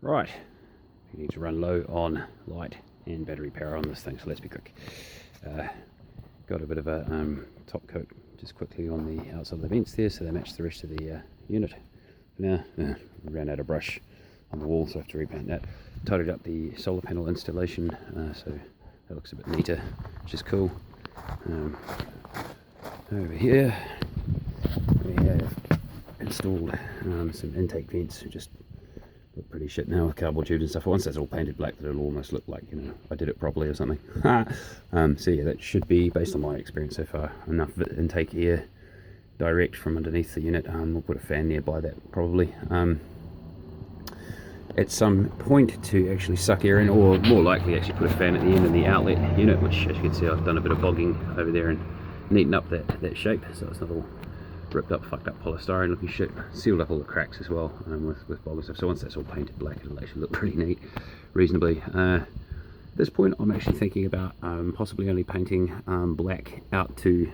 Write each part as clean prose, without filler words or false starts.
Right, we need to run low on light and battery power on this thing, so let's be quick. Got a bit of a top coat just quickly on the outside of the vents there, so they match the rest of the unit. Now, ran out of brush on the wall, so I have to repaint that. Tidied up the solar panel installation, so that looks a bit neater, which is cool. Over here, we have installed some intake vents, just look pretty shit now with cardboard tubes and stuff. Once that's all painted black, that it'll almost look like, you know, I did it properly or something. So yeah, that should be, based on my experience so far, enough intake air direct from underneath the unit. We'll put a fan nearby that probably. At some point to actually suck air in, or more likely actually put a fan at the end of the outlet unit, which as you can see I've done a bit of bogging over there and neaten up that shape so it's not all ripped up, fucked up polystyrene looking shit. Sealed up all the cracks as well with bog and stuff, so once that's all painted black it'll actually look pretty neat, reasonably. At this point I'm actually thinking about possibly only painting black out to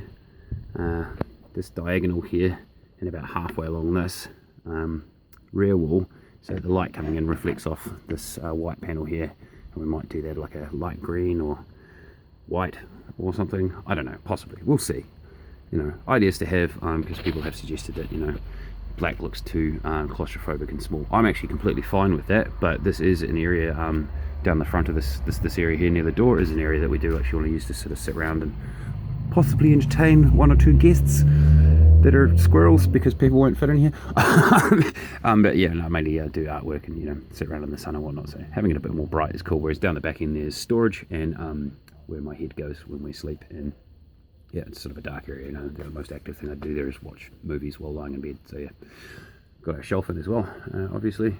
this diagonal here and about halfway along this rear wall, so the light coming in reflects off this white panel here, and we might do that like a light green or white or something. I don't know, possibly, we'll see. You know, ideas to have, because people have suggested that, you know, black looks too claustrophobic and small. I'm actually completely fine with that, but this is an area down the front of this area here near the door is an area that we do actually want to use to sort of sit around and possibly entertain one or two guests that are squirrels, because people won't fit in here. But yeah, no, mainly do artwork and, you know, sit around in the sun and whatnot, so having it a bit more bright is cool. Whereas down the back end there's storage and where my head goes when we sleep, and yeah, it's sort of a dark area. You know, the most active thing I do there is watch movies while lying in bed. So yeah, got our shelf in as well, obviously,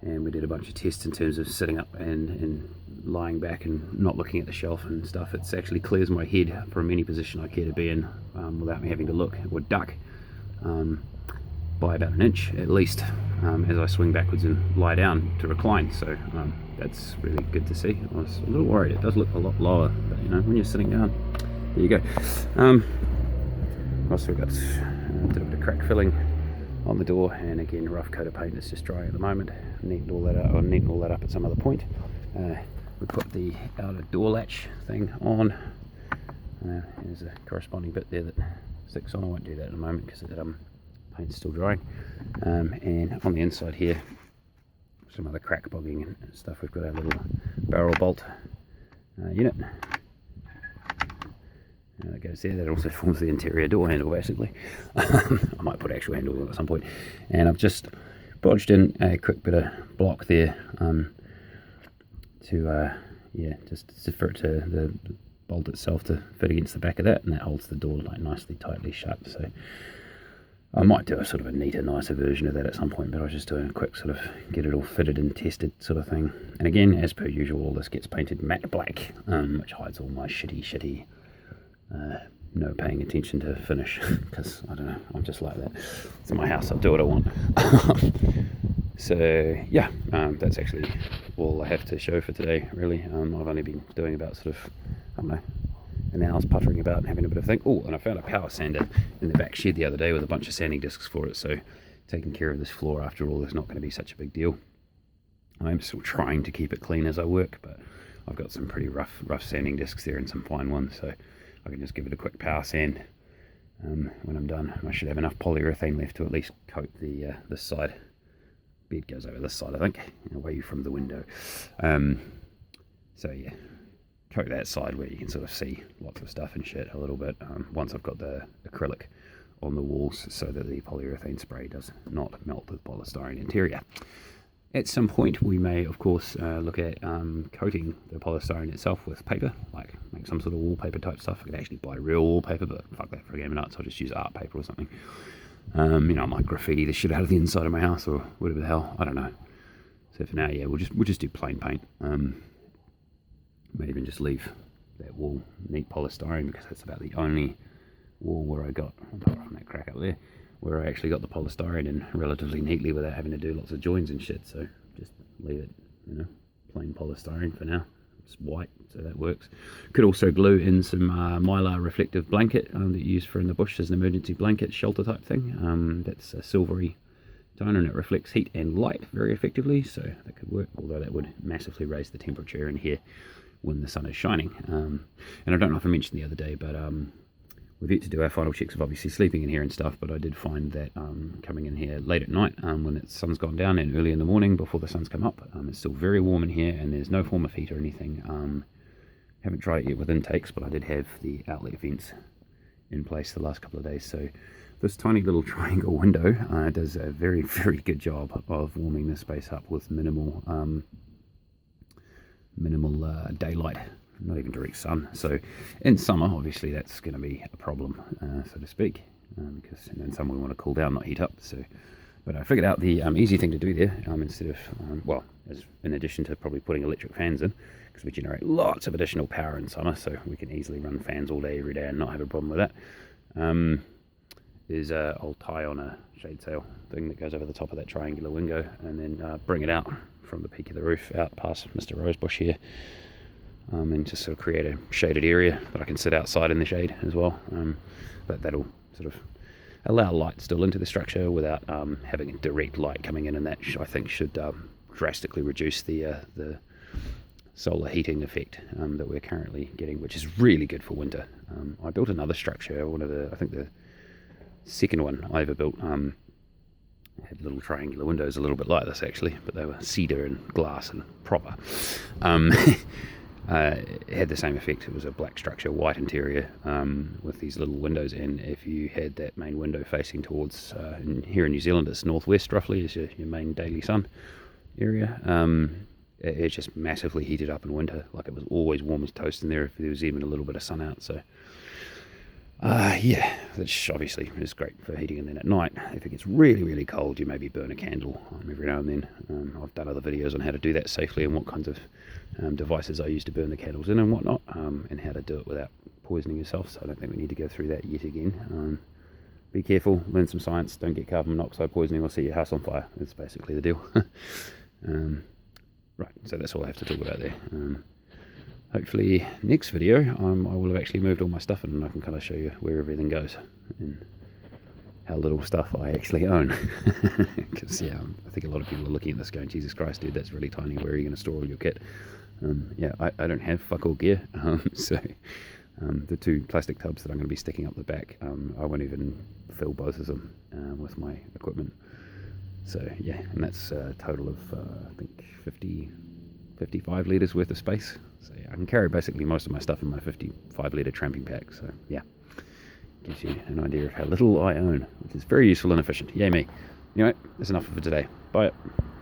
and we did a bunch of tests in terms of sitting up and lying back and not looking at the shelf and stuff. It's actually clears my head from any position I care to be in without me having to look or duck by about an inch at least as I swing backwards and lie down to recline. So that's really good to see. I was a little worried, it does look a lot lower, but you know, when you're sitting down, there you go. Also got a bit of crack filling on the door, and again rough coat of paint that's just drying at the moment. Neaten all that up, or neaten all that up at some other point. We put the outer door latch thing on. There's a corresponding bit there that sticks on. I won't do that in a moment because the paint's still drying. And on the inside here, some other crack bogging and stuff. We've got our little barrel bolt unit. That goes there. That also forms the interior door handle basically. I might put actual handles on at some point. And I've just bodged in a quick bit of block there to yeah, just for it to the bolt itself to fit against the back of that, and that holds the door like nicely tightly shut. So I might do a sort of a neater, nicer version of that at some point, but I was just doing a quick sort of get it all fitted and tested sort of thing. And again, as per usual, all this gets painted matte black, which hides all my shitty no paying attention to finish, because I don't know, I'm just like that. It's in my house, I'll do what I want. So yeah, that's actually all I have to show for today really. I've only been doing about sort of, I don't know, an hour's puttering about and having a bit of a think. Oh, and I found a power sander in the back shed the other day with a bunch of sanding discs for it, so taking care of this floor after all is not going to be such a big deal. I'm still trying to keep it clean as I work, but I've got some pretty rough sanding discs there and some fine ones, so I can just give it a quick power sand when I'm done. I should have enough polyurethane left to at least coat the this side. Bed goes over this side, I think, away from the window. So yeah, coat that side where you can sort of see lots of stuff and shit a little bit once I've got the acrylic on the walls, so that the polyurethane spray does not melt the polystyrene interior. At some point we may of course look at coating the polystyrene itself with paper, like make some sort of wallpaper type stuff. I could actually buy real wallpaper, but fuck that for a game of nuts, I'll just use art paper or something. You know, I might graffiti the shit out of the inside of my house or whatever the hell, I don't know. So for now, yeah, we'll just do plain paint. May even just leave that wall neat polystyrene, because that's about the only wall where I got, apart from that crack up there, where I actually got the polystyrene in relatively neatly without having to do lots of joins and shit. So just leave it, you know, plain polystyrene for now. It's white, so that works. Could also glue in some mylar reflective blanket that you use for in the bush as an emergency blanket shelter type thing. That's a silvery tone, and it reflects heat and light very effectively, so that could work, although that would massively raise the temperature in here when the sun is shining. And I don't know if I mentioned the other day, but we've yet to do our final checks of obviously sleeping in here and stuff, but I did find that coming in here late at night when the sun's gone down and early in the morning before the sun's come up, it's still very warm in here, and there's no form of heat or anything. Haven't tried it yet with intakes, but I did have the outlet vents in place the last couple of days, so this tiny little triangle window does a very, very good job of warming the space up with minimal daylight, not even direct sun. So in summer, obviously, that's going to be a problem, so to speak, because in summer we want to cool down, not heat up. So, but I figured out the easy thing to do there, instead of, well, in addition to probably putting electric fans in, because we generate lots of additional power in summer, so we can easily run fans all day, every day, and not have a problem with that. I'll tie on a shade sail thing that goes over the top of that triangular window, and then bring it out from the peak of the roof out past Mr. Rosebush here, and just sort of create a shaded area that I can sit outside in the shade as well. But that'll sort of allow light still into the structure without having a direct light coming in, and that I think should drastically reduce the solar heating effect that we're currently getting, which is really good for winter. I built another structure, I think the second one I ever built, had little triangular windows a little bit like this actually, but they were cedar and glass and proper. It had the same effect. It was a black structure, white interior, with these little windows, and if you had that main window facing towards, here in New Zealand it's northwest roughly, is your main daily sun area, it just massively heated up in winter. Like, it was always warm as toast in there if there was even a little bit of sun out. So yeah, which obviously is great for heating. And then at night, if it gets really, really cold, you maybe burn a candle every now and then. I've done other videos on how to do that safely and what kinds of devices I use to burn the candles in and whatnot, and how to do it without poisoning yourself. So I don't think we need to go through that yet again. Be careful, learn some science, don't get carbon monoxide poisoning or set your house on fire. That's basically the deal. Right, so that's all I have to talk about there. Hopefully next video I will have actually moved all my stuff in, and I can kind of show you where everything goes and how little stuff I actually own. Because yeah, I think a lot of people are looking at this going, Jesus Christ dude, that's really tiny, where are you going to store all your kit? Yeah, I don't have fuck all gear, so the two plastic tubs that I'm going to be sticking up the back, I won't even fill both of them with my equipment. So yeah, and that's a total of I think 55 litres worth of space. So yeah, I can carry basically most of my stuff in my 55 litre tramping pack. So yeah, gives you an idea of how little I own, which is very useful and efficient. Yay me. Anyway, that's enough for today. Bye.